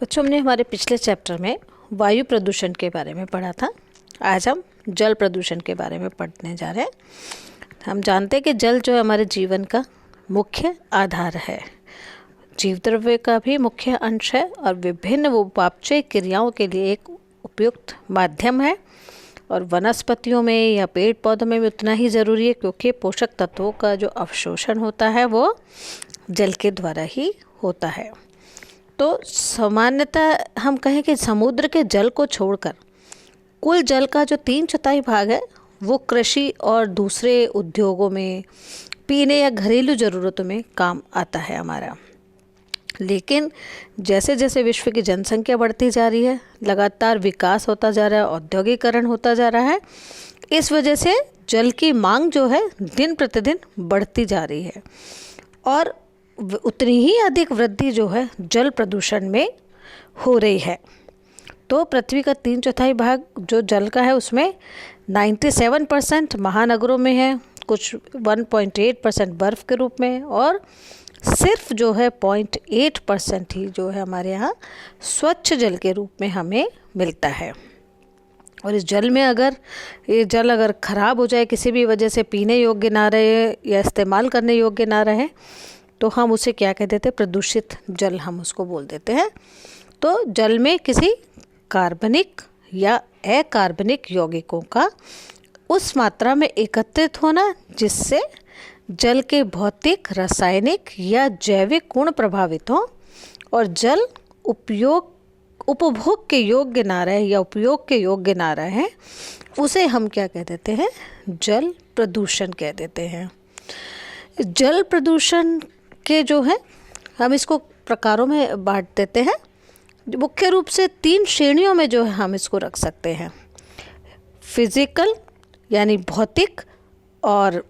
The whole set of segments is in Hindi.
बच्चों, हमने हमारे पिछले चैप्टर में वायु प्रदूषण के बारे में पढ़ा था। आज हम जल प्रदूषण के बारे में पढ़ने जा रहे हैं। हम जानते हैं कि जल जो है हमारे जीवन का मुख्य आधार है, जीव द्रव्य का भी मुख्य अंश है और विभिन्न उपापचय क्रियाओं के लिए एक उपयुक्त माध्यम है। और वनस्पतियों में या पेड़ पौधों में भी उतना ही ज़रूरी है, क्योंकि पोषक तत्वों का जो अवशोषण होता है वो जल के द्वारा ही होता है। तो सामान्यतः हम कहें कि समुद्र के जल को छोड़कर कुल जल का जो 3/4 भाग है वो कृषि और दूसरे उद्योगों में, पीने या घरेलू ज़रूरतों में काम आता है हमारा। लेकिन जैसे जैसे विश्व की जनसंख्या बढ़ती जा रही है, लगातार विकास होता जा रहा है, औद्योगिकरण होता जा रहा है, इस वजह से जल की मांग जो है दिन प्रतिदिन बढ़ती जा रही है और उतनी ही अधिक वृद्धि जो है जल प्रदूषण में हो रही है। तो पृथ्वी का 3/4 भाग जो जल का है उसमें 97% महानगरों में है, कुछ 1.8% बर्फ़ के रूप में, और सिर्फ जो है 0.8% ही जो है हमारे यहाँ स्वच्छ जल के रूप में हमें मिलता है। और इस जल में अगर ये जल अगर ख़राब हो जाए, किसी भी वजह से पीने योग्य ना रहे या इस्तेमाल करने योग्य ना रहे, तो हम उसे क्या कह देते हैं? प्रदूषित जल हम उसको बोल देते हैं। तो जल में किसी कार्बनिक या अकार्बनिक यौगिकों का उस मात्रा में एकत्रित होना जिससे जल के भौतिक, रासायनिक या जैविक गुण प्रभावित हों और जल उपभोग के योग्य ना रहे या उपयोग के योग्य ना रहे, उसे हम क्या कह देते हैं? जल प्रदूषण कह देते हैं। जल प्रदूषण के जो है हम इसको प्रकारों में बांट देते हैं। मुख्य रूप से 3 श्रेणियों में जो है हम इसको रख सकते हैं। फिजिकल यानी भौतिक, और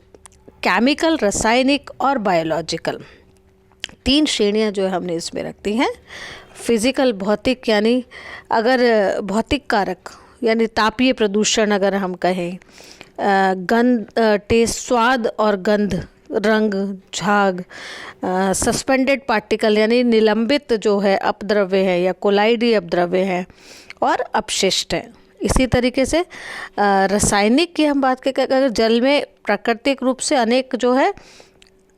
केमिकल रासायनिक, और बायोलॉजिकल। 3 श्रेणियां जो है हमने इसमें रखती हैं। फिजिकल भौतिक यानी अगर भौतिक कारक यानी तापीय प्रदूषण अगर हम कहें, गंध, टेस्ट, स्वाद और गंध, रंग, झाग, सस्पेंडेड पार्टिकल यानी निलंबित जो है अपद्रव्य है या कोलाइडी अपद्रव्य है, और अपशिष्ट है। इसी तरीके से रासायनिक की हम बात करें, अगर जल में प्राकृतिक रूप से अनेक जो है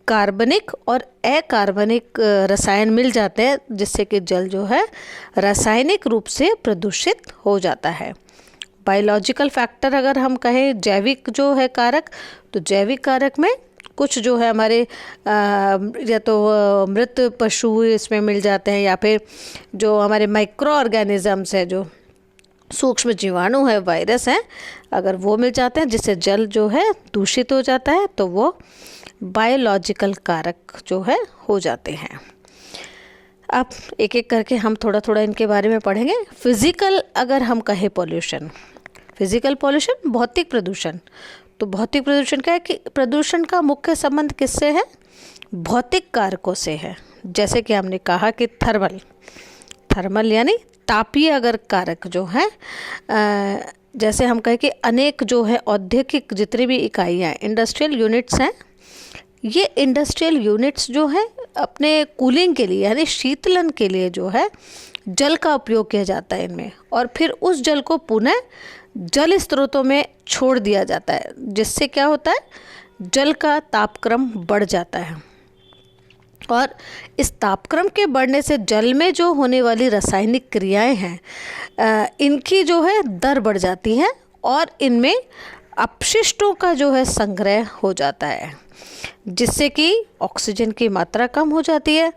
कार्बनिक और अकार्बनिक रसायन मिल जाते हैं, जिससे कि जल जो है रासायनिक रूप से प्रदूषित हो जाता है। बायोलॉजिकल फैक्टर अगर हम कहें, जैविक जो है कारक, तो जैविक कारक में कुछ जो है हमारे या तो मृत पशु इसमें मिल जाते हैं, या फिर जो हमारे माइक्रो ऑर्गेनिजम्स है, जो सूक्ष्म जीवाणु है, वायरस हैं, अगर वो मिल जाते हैं जिससे जल जो है दूषित हो जाता है, तो वो बायोलॉजिकल कारक जो है हो जाते हैं। अब एक एक करके हम थोड़ा थोड़ा इनके बारे में पढ़ेंगे। फिजिकल अगर हम कहें पॉल्यूशन, फिजिकल पॉल्यूशन भौतिक प्रदूषण। तो भौतिक प्रदूषण क्या है कि प्रदूषण का मुख्य संबंध किससे है? भौतिक कारकों से है। जैसे कि हमने कहा कि थर्मल यानी तापीय अगर कारक जो है, जैसे हम कहें कि अनेक जो है औद्योगिक जितनी भी इकाइयाँ इंडस्ट्रियल यूनिट्स हैं, ये इंडस्ट्रियल यूनिट्स जो है अपने कूलिंग के लिए यानी शीतलन के लिए जो है जल का उपयोग किया जाता है इनमें, और फिर उस जल को पुनः जल स्रोतों में छोड़ दिया जाता है, जिससे क्या होता है? जल का तापक्रम बढ़ जाता है, और इस तापक्रम के बढ़ने से जल में जो होने वाली रासायनिक क्रियाएं हैं इनकी जो है दर बढ़ जाती है, और इनमें अपशिष्टों का जो है संग्रह हो जाता है, जिससे कि ऑक्सीजन की मात्रा कम हो जाती है,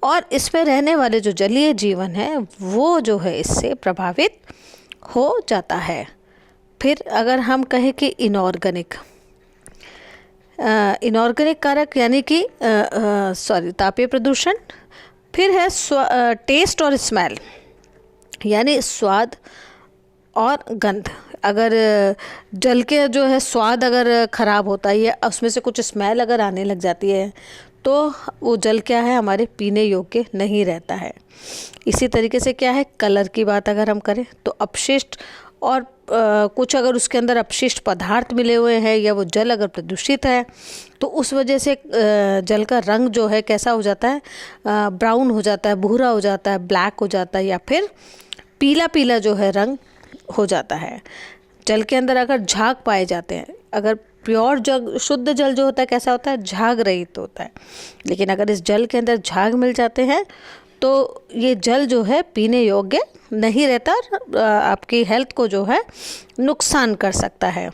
और इसमें रहने वाले जो जलीय जीवन है वो जो है इससे प्रभावित हो जाता है। फिर अगर हम कहें कि इनऑर्गेनिक कारक यानी कि तापीय प्रदूषण। फिर है टेस्ट और स्मेल यानी स्वाद और गंध। अगर जल के जो है स्वाद अगर ख़राब होता है या उसमें से कुछ स्मेल अगर आने लग जाती है, तो वो जल क्या है? हमारे पीने योग्य नहीं रहता है। इसी तरीके से क्या है? कलर की बात अगर हम करें, तो अपशिष्ट और कुछ अगर उसके अंदर अपशिष्ट पदार्थ मिले हुए हैं या वो जल अगर प्रदूषित है तो उस वजह से जल का रंग जो है कैसा हो जाता है, ब्राउन हो जाता है, भूरा हो जाता है, ब्लैक हो जाता है या फिर पीला पीला जो है रंग हो जाता है। जल के अंदर अगर झाग पाए जाते हैं, अगर प्योर जल शुद्ध जल जो होता है कैसा होता है, झाग रहित होता है, लेकिन अगर इस जल के अंदर झाग मिल जाते हैं तो ये जल जो है पीने योग्य नहीं रहता, आपकी हेल्थ को जो है नुकसान कर सकता है।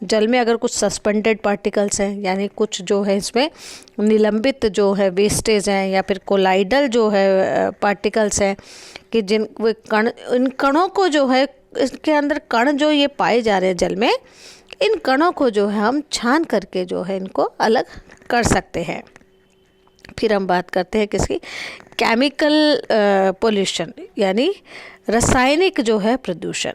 जल में अगर कुछ सस्पेंडेड पार्टिकल्स हैं, यानी कुछ जो है इसमें निलंबित जो है वेस्टेज हैं या फिर कोलाइडल जो है पार्टिकल्स हैं कि जिन वे कण, इन कणों को जो है, इसके अंदर कण जो ये पाए जा रहे हैं जल में, इन कणों को जो है हम छान करके जो है इनको अलग कर सकते हैं। फिर हम बात करते हैं किसकी, केमिकल पोल्यूशन यानी रासायनिक जो है प्रदूषण।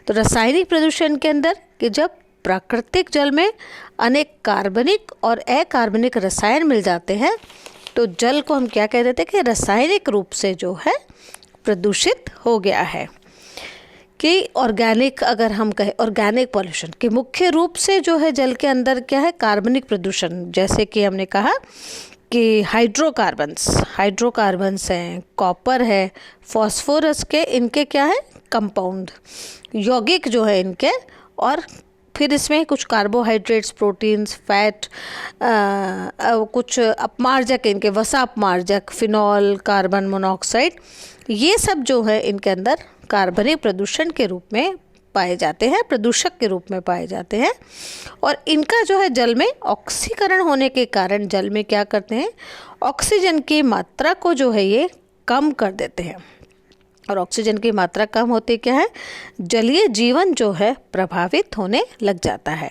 तो रासायनिक प्रदूषण के अंदर कि जब प्राकृतिक जल में अनेक कार्बनिक और अकार्बनिक रसायन मिल जाते हैं तो जल को हम क्या कह देते हैं कि रासायनिक रूप से जो है प्रदूषित हो गया है। कि ऑर्गेनिक, अगर हम कहें ऑर्गेनिक पॉल्यूशन कि मुख्य रूप से जो है जल के अंदर क्या है, कार्बनिक प्रदूषण, जैसे कि हमने कहा कि हाइड्रोकार्बन्स हैं, कॉपर है, फॉस्फोरस के, इनके क्या है कंपाउंड, यौगिक जो है इनके, और फिर इसमें कुछ कार्बोहाइड्रेट्स, प्रोटीन्स, फैट, कुछ अपमार्जक, इनके वसा अपमार्जक, फिनॉल, कार्बन मोनोऑक्साइड, ये सब जो है इनके अंदर कार्बनिक प्रदूषण के रूप में पाए जाते हैं, प्रदूषक के रूप में पाए जाते हैं। और इनका जो है जल में ऑक्सीकरण होने के कारण जल में क्या करते हैं, ऑक्सीजन की मात्रा को जो है ये कम कर देते हैं। और ऑक्सीजन की मात्रा कम होती क्या है, जलीय जीवन जो है प्रभावित होने लग जाता है।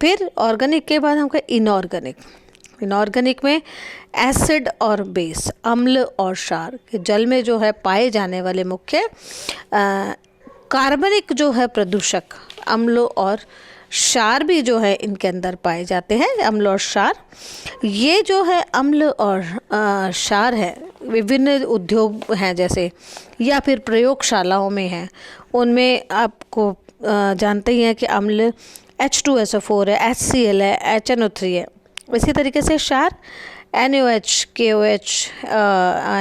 फिर ऑर्गेनिक के बाद हम कहें इनऑर्गेनिक। इनऑर्गेनिक में एसिड और बेस, अम्ल और क्षार, जल में जो है पाए जाने वाले मुख्य कार्बनिक जो है प्रदूषक, अम्ल और क्षार भी जो है इनके अंदर पाए जाते हैं। अम्ल और क्षार, ये जो है अम्ल और क्षार है, विभिन्न उद्योग हैं जैसे या फिर प्रयोगशालाओं में हैं, उनमें आपको जानते ही हैं कि अम्ल H2SO4 है, HCl है, HNO3 है। इसी तरीके से क्षार NaOH, KOH,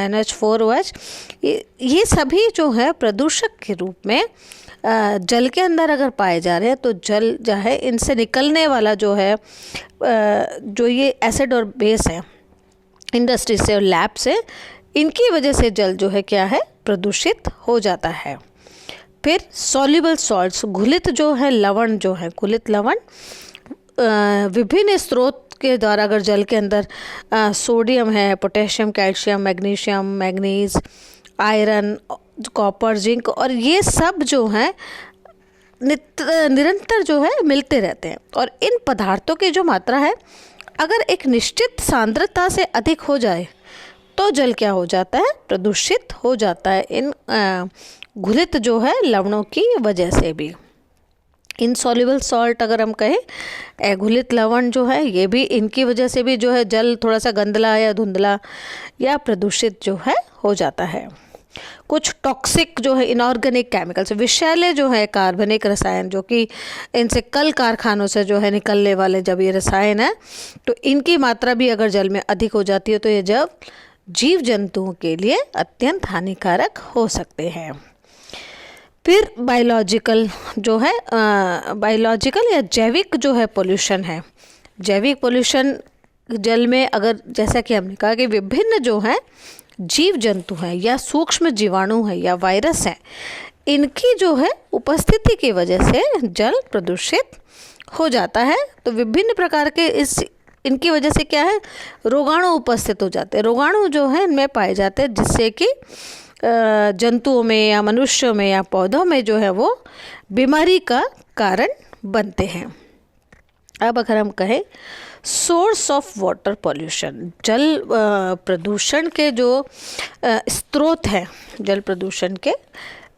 NH4OH, ये सभी जो है प्रदूषक के रूप में जल के अंदर अगर पाए जा रहे हैं तो जल जो है इनसे निकलने वाला जो है जो ये एसिड और बेस है इंडस्ट्री से और लैब से, इनकी वजह से जल जो है क्या है प्रदूषित हो जाता है। फिर सॉल्युबल सॉल्ट्स, घुलित जो है लवण जो है, घुलित लवण विभिन्न स्रोत के द्वारा अगर जल के अंदर सोडियम है, potassium, calcium, magnesium, manganese, iron, copper, zinc, और ये सब जो हैं निरंतर जो है मिलते रहते हैं। और इन पदार्थों की जो मात्रा है अगर एक निश्चित सांद्रता से अधिक हो जाए तो जल क्या हो जाता है, प्रदूषित हो जाता है, इन घुलित जो है लवणों की वजह से भी। इनसॉल्युबल सॉल्ट अगर हम कहें, घुलित लवण जो है ये भी, इनकी वजह से भी जो है जल थोड़ा सा गंदला या धुंधला या प्रदूषित जो है हो जाता है। कुछ टॉक्सिक जो है इनऑर्गेनिक केमिकल्स, विषैले जो है कार्बनिक रसायन, जो कि इनसे कल कारखानों से जो है निकलने वाले जब ये रसायन है तो इनकी मात्रा भी अगर जल में अधिक हो जाती है तो ये जब जीव जंतुओं के लिए अत्यंत हानिकारक हो सकते हैं। फिर बायोलॉजिकल जो है, बायोलॉजिकल या जैविक जो है पोल्यूशन है। जैविक पोल्यूशन जल में अगर, जैसा कि हमने कहा कि विभिन्न जो हैं जीव जंतु हैं या सूक्ष्म जीवाणु हैं या वायरस हैं, इनकी जो है उपस्थिति की वजह से जल प्रदूषित हो जाता है। तो विभिन्न प्रकार के इनकी वजह से क्या है, रोगाणु उपस्थित हो जाते हैं। रोगाणु जो है इनमें पाए जाते हैं जिससे कि जंतुओं में या मनुष्यों में या पौधों में जो है वो बीमारी का कारण बनते हैं। अब अगर हम कहें सोर्स ऑफ वाटर पॉल्यूशन, जल प्रदूषण के जो स्रोत हैं, जल प्रदूषण के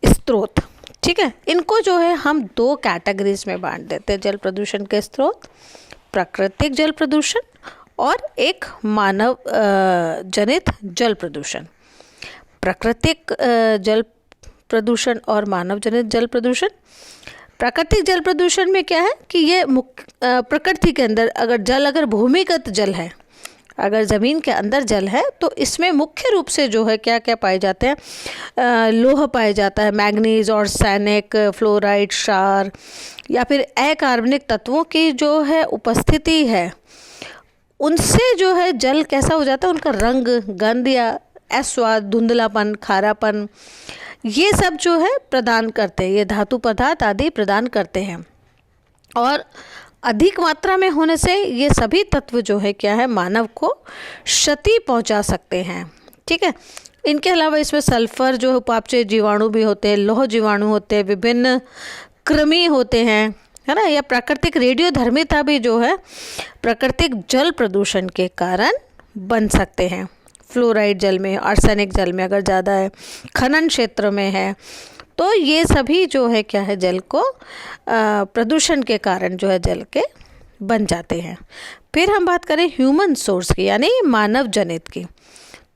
स्रोत, ठीक है, इनको जो है हम दो कैटेगरीज में बांट देते हैं। जल प्रदूषण के स्रोत, प्राकृतिक जल प्रदूषण और एक मानव जनित जल प्रदूषण। प्राकृतिक जल प्रदूषण और मानव जनित जल प्रदूषण। प्राकृतिक जल प्रदूषण में क्या है कि ये प्रकृति के अंदर अगर भूमिगत जल है, अगर ज़मीन के अंदर जल है, तो इसमें मुख्य रूप से जो है क्या क्या पाए जाते हैं, लोह पाया जाता है, मैग्नीज और सैनिक, फ्लोराइड, क्षार या फिर अकार्बनिक तत्वों की जो है उपस्थिति है, उनसे जो है जल कैसा हो जाता है, उनका रंग, गंध या अस्वाद, धुंधलापन, खारापन, ये सब जो है प्रदान करते हैं, ये धातु पदार्थ आदि प्रदान करते हैं। और अधिक मात्रा में होने से ये सभी तत्व जो है क्या है, मानव को क्षति पहुंचा सकते हैं। ठीक है, इनके अलावा इसमें सल्फर जो है, उपापचय जीवाणु भी होते हैं, लौह जीवाणु होते हैं, विभिन्न कृमि होते हैं, है ना, या प्राकृतिक रेडियोधर्मिता भी जो है प्राकृतिक जल प्रदूषण के कारण बन सकते हैं। फ्लोराइड जल में, आर्सेनिक जल में अगर ज़्यादा है, खनन क्षेत्र में है, तो ये सभी जो है क्या है, जल को प्रदूषण के कारण जो है जल के बन जाते हैं। फिर हम बात करें ह्यूमन सोर्स की, यानी मानव जनित की।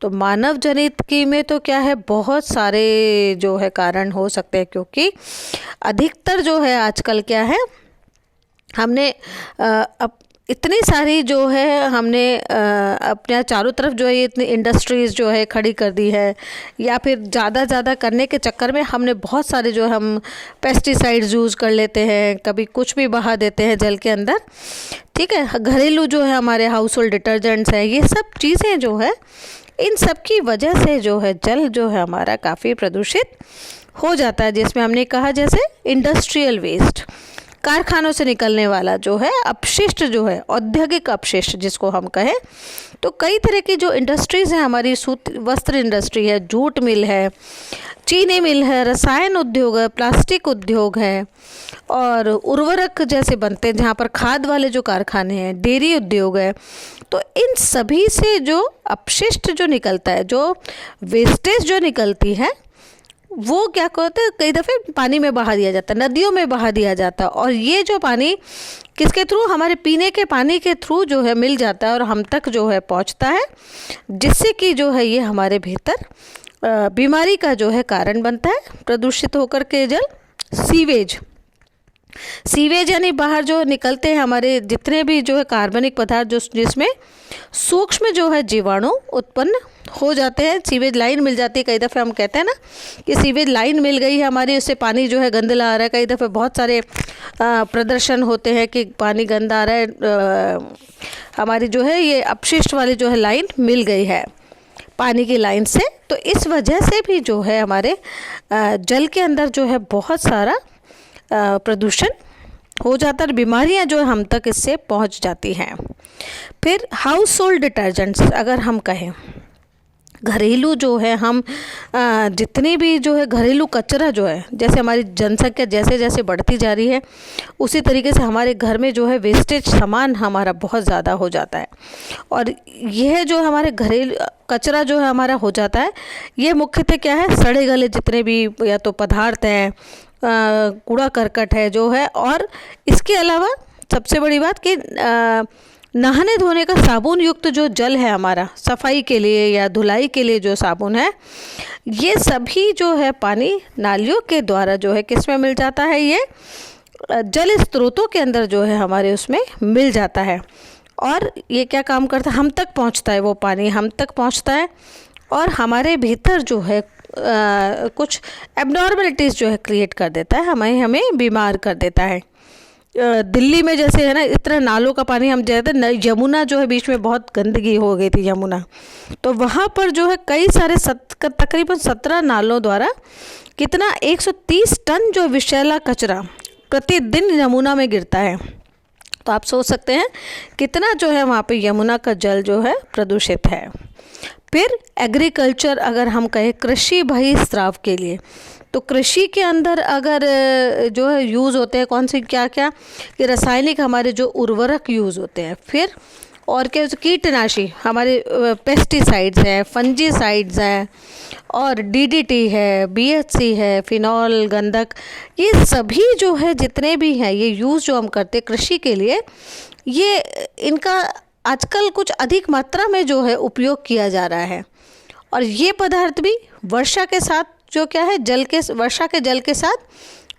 तो मानव जनित की में तो क्या है, बहुत सारे जो है कारण हो सकते हैं, क्योंकि अधिकतर जो है आजकल क्या है, हमने अब इतनी सारी जो है हमने अपने चारों तरफ जो है ये इतनी इंडस्ट्रीज़ जो है खड़ी कर दी है, या फिर ज़्यादा करने के चक्कर में हमने बहुत सारे जो हम पेस्टिसाइड्स यूज़ कर लेते हैं, कभी कुछ भी बहा देते हैं जल के अंदर। ठीक है, घरेलू जो है हमारे हाउस होल्ड डिटर्जेंट्स हैं, ये सब चीज़ें जो है, इन सब की वजह से जो है जल जो है हमारा काफ़ी प्रदूषित हो जाता है। जिसमें हमने कहा जैसे इंडस्ट्रियल वेस्ट, कारखानों से निकलने वाला जो है अपशिष्ट, जो है औद्योगिक अपशिष्ट जिसको हम कहें, तो कई तरह की जो इंडस्ट्रीज़ हैं हमारी, वस्त्र इंडस्ट्री है, जूट मिल है, चीनी मिल है, रसायन उद्योग है, प्लास्टिक उद्योग है, और उर्वरक जैसे बनते हैं जहाँ पर खाद वाले जो कारखाने हैं, डेयरी उद्योग है। तो इन सभी से जो अपशिष्ट जो निकलता है, जो वेस्टेज जो निकलती है, वो क्या कहते हैं, कई दफ़े पानी में बहा दिया जाता है, नदियों में बहा दिया जाता है, और ये जो पानी किसके थ्रू, हमारे पीने के पानी के थ्रू जो है मिल जाता है और हम तक जो है पहुंचता है, जिससे कि जो है ये हमारे भीतर बीमारी का जो है कारण बनता है। प्रदूषित होकर के जल, सीवेज यानी बाहर जो निकलते हैं हमारे जितने भी जो है कार्बनिक पदार्थ, जो जिसमें सूक्ष्म जो है जीवाणु उत्पन्न हो जाते हैं। सीवेज लाइन मिल जाती है, कई दफ़े हम कहते हैं ना कि सीवेज लाइन मिल गई है हमारी, उससे पानी जो है गंदला आ रहा है। कई दफ़े बहुत सारे प्रदर्शन होते हैं कि पानी गंदा आ रहा है, हमारी जो है ये अपशिष्ट वाली जो है लाइन मिल गई है पानी की लाइन से। तो इस वजह से भी जो है हमारे जल के अंदर जो है बहुत सारा प्रदूषण हो जाता है, बीमारियां जो है हम तक इससे पहुंच जाती हैं। फिर हाउस होल्ड डिटर्जेंट्स अगर हम कहें, घरेलू जो है हम जितनी भी जो है घरेलू कचरा जो है, जैसे हमारी जनसंख्या जैसे जैसे बढ़ती जा रही है, उसी तरीके से हमारे घर में जो है वेस्टेज सामान हमारा बहुत ज़्यादा हो जाता है। और यह जो हमारे घरेलू कचरा जो है हमारा हो जाता है, ये मुख्यतः क्या है, सड़े गले जितने भी या तो पदार्थ हैं, कूड़ा करकट है जो है, और इसके अलावा सबसे बड़ी बात कि नहाने धोने का साबुन युक्त जो जल है हमारा, सफाई के लिए या धुलाई के लिए जो साबुन है, ये सभी जो है पानी नालियों के द्वारा जो है किस में मिल जाता है, ये जल स्रोतों के अंदर जो है हमारे उसमें मिल जाता है। और ये क्या काम करता है, हम तक पहुंचता है, वो पानी हम तक पहुंचता है और हमारे भीतर जो है कुछ एबनॉर्मलिटीज़ जो है क्रिएट कर देता है, हमें बीमार कर देता है। दिल्ली में जैसे है ना, इतना नालों का पानी, हम जैसे यमुना जो है बीच में बहुत गंदगी हो गई थी यमुना, तो वहाँ पर जो है कई सारे तकरीबन 17 नालों द्वारा कितना 130 टन जो विषैला कचरा प्रतिदिन यमुना में गिरता है। तो आप सोच सकते हैं कितना जो है वहाँ पे यमुना का जल जो है प्रदूषित है। फिर एग्रीकल्चर अगर हम कहें, कृषि बहिस्राव के लिए, तो कृषि के अंदर अगर जो है यूज़ होते हैं कौन से क्या क्या कि रासायनिक हमारे जो उर्वरक यूज़ होते हैं, फिर और क्या कीटनाशी हमारे पेस्टिसाइड्स हैं, फंजीसाइड्स हैं, और डीडीटी है, बीएचसी है, फिनॉल, गंधक, ये सभी जो है जितने भी हैं ये यूज़ जो हम करते हैं कृषि के लिए, ये इनका आजकल कुछ अधिक मात्रा में जो है उपयोग किया जा रहा है। और ये पदार्थ भी वर्षा के साथ जो क्या है जल के वर्षा के जल के साथ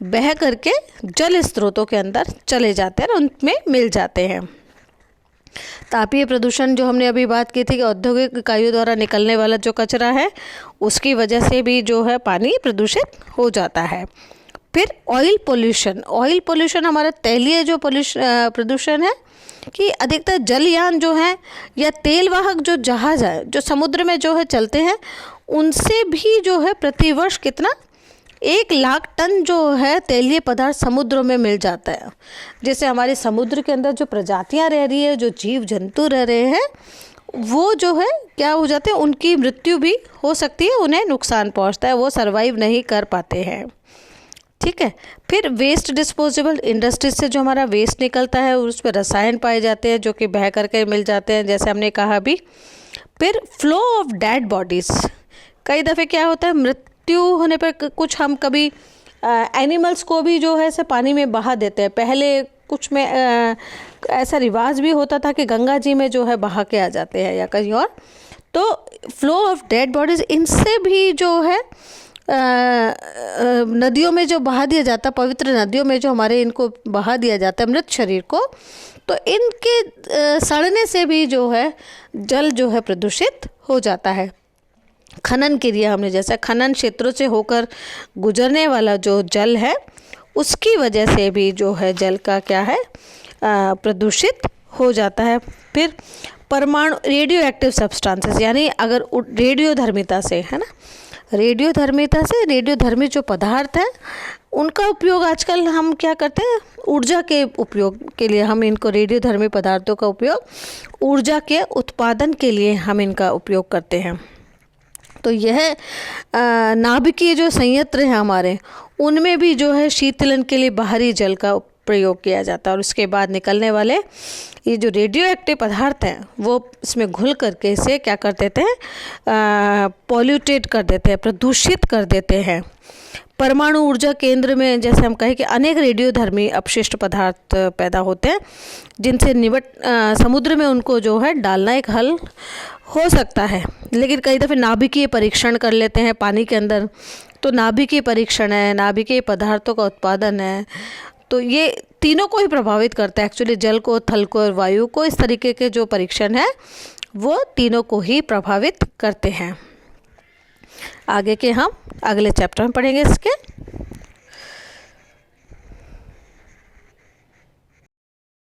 बह करके जल स्रोतों के अंदर चले जाते हैं और उनमें मिल जाते हैं। तापीय प्रदूषण जो हमने अभी बात की थी कि औद्योगिक इकाइयों द्वारा निकलने वाला जो कचरा है उसकी वजह से भी जो है पानी प्रदूषित हो जाता है। फिर ऑयल पोल्यूशन हमारा तैलीय जो प्रदूषण है कि अधिकतर जलयान जो हैं या तेल वाहक जो जहाज़ है जो समुद्र में जो है चलते हैं उनसे भी जो है प्रतिवर्ष कितना 1,00,000 टन जो है तैलीय पदार्थ समुद्रों में मिल जाता है। जैसे हमारे समुद्र के अंदर जो प्रजातियां रह रही है, जो जीव जंतु रह रहे हैं, वो जो है क्या हो जाते हैं, उनकी मृत्यु भी हो सकती है, उन्हें नुकसान पहुंचता है, वो सरवाइव नहीं कर पाते हैं। ठीक है। फिर वेस्ट डिस्पोजेबल इंडस्ट्रीज से जो हमारा वेस्ट निकलता है उस पर रसायन पाए जाते हैं जो कि बह करके मिल जाते हैं, जैसे हमने कहा अभी। फिर फ्लो ऑफ डेड बॉडीज़, कई दफ़े क्या होता है मृत्यु होने पर कुछ हम कभी एनिमल्स को भी जो है ऐसे पानी में बहा देते हैं। पहले कुछ में ऐसा रिवाज भी होता था कि गंगा जी में जो है बहा के आ जाते हैं या कहीं और। तो फ्लो ऑफ डेड बॉडीज़, इनसे भी जो है नदियों में जो बहा दिया जाता, पवित्र नदियों में जो हमारे इनको बहा दिया जाता है मृत शरीर को, तो इनके सड़ने से भी जो है जल जो है प्रदूषित हो जाता है। खनन क्रिया, हमने जैसा खनन क्षेत्रों से होकर गुजरने वाला जो जल है उसकी वजह से भी जो है जल का क्या है प्रदूषित हो जाता है। फिर परमाणु रेडियो एक्टिव सब्सटेंसेस, यानी अगर रेडियोधर्मिता से है ना, रेडियोधर्मी जो पदार्थ हैं उनका उपयोग आजकल हम क्या करते हैं, ऊर्जा के उपयोग के लिए हम इनको रेडियोधर्मी पदार्थों का उपयोग ऊर्जा के उत्पादन के लिए हम इनका उपयोग करते हैं। तो यह नाभिकीय जो संयंत्र हैं हमारे, उनमें भी जो है शीतलन के लिए बाहरी जल का प्रयोग किया जाता है और उसके बाद निकलने वाले ये जो रेडियो एक्टिव पदार्थ हैं वो इसमें घुल करके इसे क्या कर देते हैं, पॉल्यूटेट कर देते हैं, प्रदूषित कर देते हैं। परमाणु ऊर्जा केंद्र में जैसे हम कहें कि अनेक रेडियोधर्मी अपशिष्ट पदार्थ पैदा होते हैं जिनसे समुद्र में उनको जो है डालना एक हल हो सकता है। लेकिन कई दफ़े नाभिकीय परीक्षण कर लेते हैं पानी के अंदर, तो नाभिकीय परीक्षण है, नाभिकीय पदार्थों का उत्पादन है, तो ये तीनों को ही प्रभावित करता है एक्चुअली, जल को, थल को और वायु को। इस तरीके के जो परीक्षण है वो तीनों को ही प्रभावित करते हैं। आगे के हम अगले चैप्टर में पढ़ेंगे इसके।